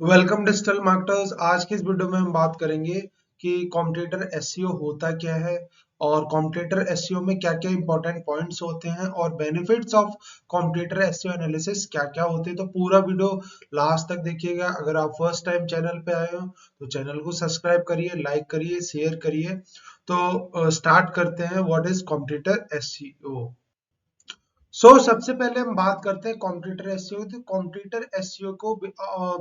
Welcome digital marketers. आज की इस वीडियो में हम बात करेंगे कि कॉम्पिटिटर एसईओ होता क्या है और कॉम्पिटिटर एसईओ में क्या क्या इंपॉर्टेंट पॉइंट्स होते हैं और benefits of competitor SEO analysis क्या क्या होते हैं। तो पूरा वीडियो लास्ट तक देखिएगा। अगर आप फर्स्ट टाइम चैनल पे आए हो तो चैनल को सब्सक्राइब करिए, लाइक करिए, शेयर करिए। तो स्टार्ट करते हैं। What is competitor SEO. सबसे पहले हम बात करते हैं कॉम्पिटिटर एसईओ। तो कॉम्पिटिटर एसईओ को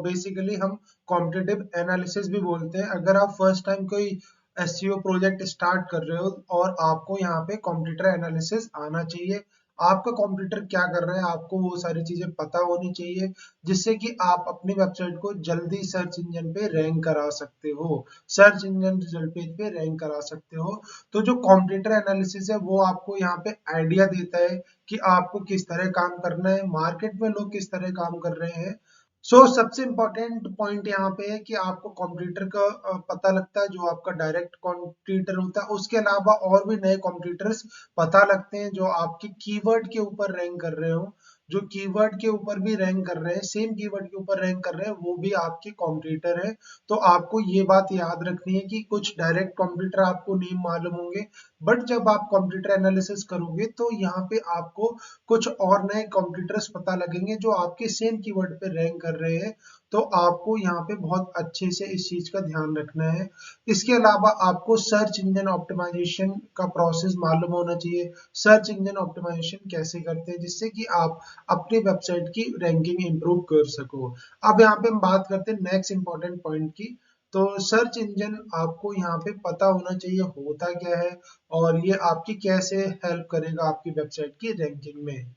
बेसिकली हम कॉम्पिटिटिव एनालिसिस भी बोलते हैं। अगर आप फर्स्ट टाइम कोई एसईओ प्रोजेक्ट स्टार्ट कर रहे हो और आपको यहाँ पे कॉम्पिटिटर एनालिसिस आना चाहिए, आपका कॉम्पिटिटर क्या कर रहा है आपको वो सारी चीजें पता होनी चाहिए, जिससे कि आप अपनी वेबसाइट को जल्दी सर्च इंजन पे रैंक करा सकते हो, सर्च इंजन रिजल्ट पेज पे रैंक करा सकते हो। तो जो कॉम्पिटिटर एनालिसिस है वो आपको यहाँ पे आइडिया देता है कि आपको किस तरह काम करना है, मार्केट में लोग किस तरह काम कर रहे हैं। सबसे इंपॉर्टेंट पॉइंट यहाँ पे है कि आपको कॉम्पिटिटर का पता लगता है, जो आपका डायरेक्ट कॉम्पिटिटर होता है। उसके अलावा और भी नए कॉम्पिटिटर्स पता लगते हैं जो आपके कीवर्ड के ऊपर रैंक कर रहे हो, जो कीवर्ड के ऊपर भी रैंक कर रहे हैं, सेम कीवर्ड के ऊपर रैंक कर रहे हैं, वो भी आपके कॉम्पिटिटर है। तो आपको ये बात याद रखनी है कि कुछ डायरेक्ट कॉम्पिटिटर आपको नहीं मालूम होंगे, बट जब आप कंप्यूटर एनालिसिस करोगे तो यहाँ पे आपको कुछ और नए कंप्यूटर्स पता लगेंगे जो आपके सेम कीवर्ड पे रैंक कर रहे हैं। तो आपको यहाँ पे बहुत अच्छे से इस चीज का ध्यान रखना है। इसके अलावा आपको सर्च इंजन ऑप्टिमाइजेशन का प्रोसेस मालूम होना चाहिए। सर्च इंजन ऑप्टिमाइजेशन कैसे करते हैं जिससे कि आप अपनी वेबसाइट की रैंकिंग इंप्रूव कर सको। अब यहाँ पे हम बात करते हैं नेक्स्ट इंपॉर्टेंट पॉइंट की। तो सर्च इंजन आपको यहाँ पे पता होना चाहिए होता क्या है और ये आपकी कैसे हेल्प करेगा आपकी वेबसाइट की रैंकिंग में।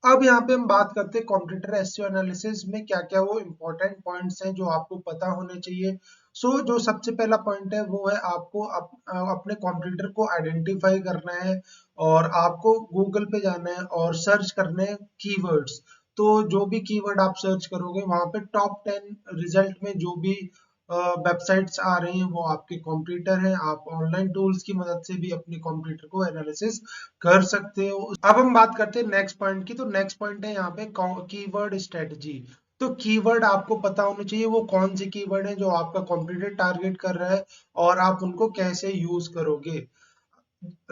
अब यहाँ पे हम बात करते हैं कॉम्पिटिटर एसईओ एनालिसिस में क्या क्या वो इंपॉर्टेंट पॉइंट्स हैं जो आपको पता होने चाहिए। जो सबसे पहला पॉइंट है वो है आपको अपने कॉम्पिटिटर को आइडेंटिफाई करना है और आपको गूगल पे जाना है और सर्च करने हैं कीवर्ड्स। तो जो भी कीवर्ड आप सर्च करोगे वहां पे टॉप 10 रिजल्ट में जो भी वेबसाइट्स आ रही हैं वो आपके कॉम्पिटिटर हैं। आप ऑनलाइन टूल्स की मदद से भी अपने कॉम्पिटिटर को एनालिसिस कर सकते हो। अब हम बात करते हैं नेक्स्ट पॉइंट की। तो नेक्स्ट पॉइंट है यहाँ पे कीवर्ड स्ट्रेटजी। तो कीवर्ड आपको पता होने चाहिए वो कौन से कीवर्ड है जो आपका कॉम्पिटिटर टारगेट कर रहा है और आप उनको कैसे यूज करोगे।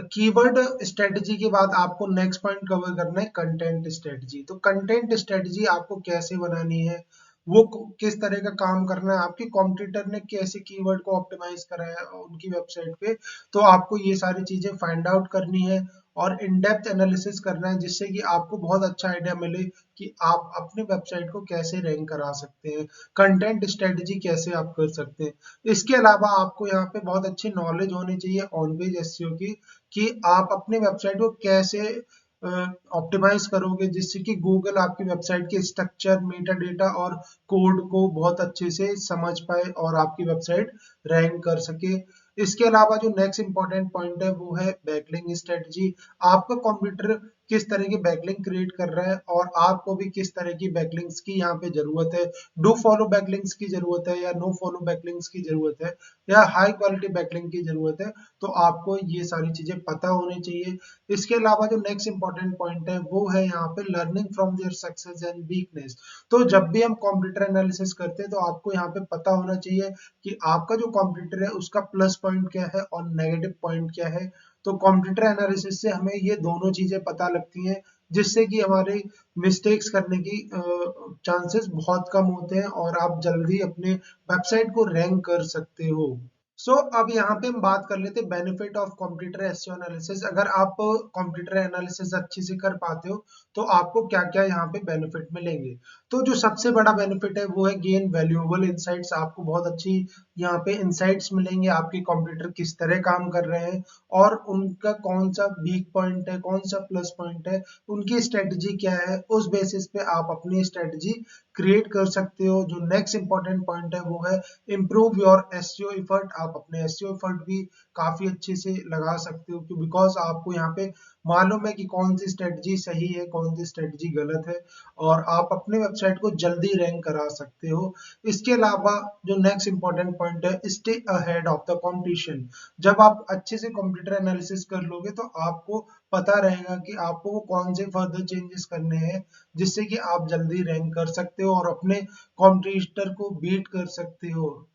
कीवर्ड स्ट्रेटजी के बाद आपको नेक्स्ट पॉइंट कवर करना है कंटेंट स्ट्रेटजी। तो कंटेंट स्ट्रेटजी आपको कैसे बनानी है, वो किस तरह का काम करना है, आपके कॉम्पिटिटर ने कैसे कीवर्ड को ऑप्टिमाइज करा है उनकी वेबसाइट पे। तो आपको ये सारी चीजें फाइंड आउट करनी है और इन डेप्थ एनालिसिस करना है, जिससे कि आपको बहुत अच्छा आइडिया मिले कि आप अपनी वेबसाइट को कैसे रैंक करा सकते हैं, कंटेंट स्ट्रेटजी कैसे आप कर सकते हैं। इसके अलावा आपको यहाँ पे बहुत अच्छी नॉलेज होनी चाहिए ऑन पेज एसईओ की, कि आप अपनी वेबसाइट को कैसे ऑप्टिमाइज करोगे जिससे कि गूगल आपकी वेबसाइट के स्ट्रक्चर, मेटा डेटा और कोड को बहुत अच्छे से समझ पाए और आपकी वेबसाइट रैंक कर सके। इसके अलावा जो नेक्स्ट इंपॉर्टेंट पॉइंट है वो है बैकलिंक स्ट्रेटजी। आपका कंप्यूटर किस तरह की बैकलिंक क्रिएट कर रहा है और आपको भी किस तरह की बैकलिंक्स की यहाँ पे जरूरत है। डू फॉलो बैकलिंक्स की जरूरत है या नो फॉलो बैकलिंक्स की जरूरत है या हाई क्वालिटी बैकलिंक की जरूरत है। तो आपको ये सारी चीजें पता होनी चाहिए। इसके अलावा जो नेक्स्ट इंपॉर्टेंट पॉइंट है वो है यहाँ पे learning from their success and weakness. तो जब भी हम कंप्यूटर एनालिसिस करते हैं तो आपको यहाँ पे पता होना चाहिए कि आपका जो कंप्यूटर है उसका प्लस पॉइंट क्या है और नेगेटिव पॉइंट क्या है। तो कंप्यूटर एनालिसिस से हमें ये दोनों चीजें पता लगती हैं, जिससे कि हमारे मिस्टेक्स करने की चांसेस बहुत कम होते हैं और आप जल्दी अपने वेबसाइट को रैंक कर सकते हो। अब यहाँ पे हम बात कर लेते हैं benefit of computer SEO analysis. अगर आप कंप्यूटर एनालिसिस अच्छे से कर पाते हो तो आपको क्या क्या यहाँ पे बेनिफिट मिलेंगे। तो जो सबसे बड़ा बेनिफिट है वो है गेन वैल्यूएबल इनसाइट्स। आपको बहुत अच्छी यहाँ पे इनसाइट्स मिलेंगे, आपके कंप्यूटर किस तरह काम कर रहे हैं और उनका कौन सा वीक पॉइंट है, कौन सा प्लस पॉइंट है, उनकी स्ट्रेटजी क्या है। उस बेसिस पे आप अपनी स्ट्रेटजी क्रिएट कर सकते हो। जो नेक्स्ट इंपॉर्टेंट पॉइंट है वो है इम्प्रूव योर एसईओ एफर्ट। आप अपने एसईओ एफर्ट भी काफी अच्छे से लगा सकते हो, बिकॉज आपको यहाँ पे मालूम है कि कौन सी स्ट्रेटजी सही है, कौन सी स्ट्रेटजी गलत है, और आप अपने वेबसाइट को जल्दी रैंक करा सकते हो। इसके अलावा जो नेक्स्ट इंपॉर्टेंट पॉइंट है, stay ahead of the competition. जब आप अच्छे से कंप्यूटर एनालिसिस कर लोगे तो आपको पता रहेगा कि आपको वो कौन से फर्दर चेंजेस करने हैं जिससे कि आप जल्दी रैंक कर सकते हो और अपने कॉम्पिटिटर को बीट कर सकते हो।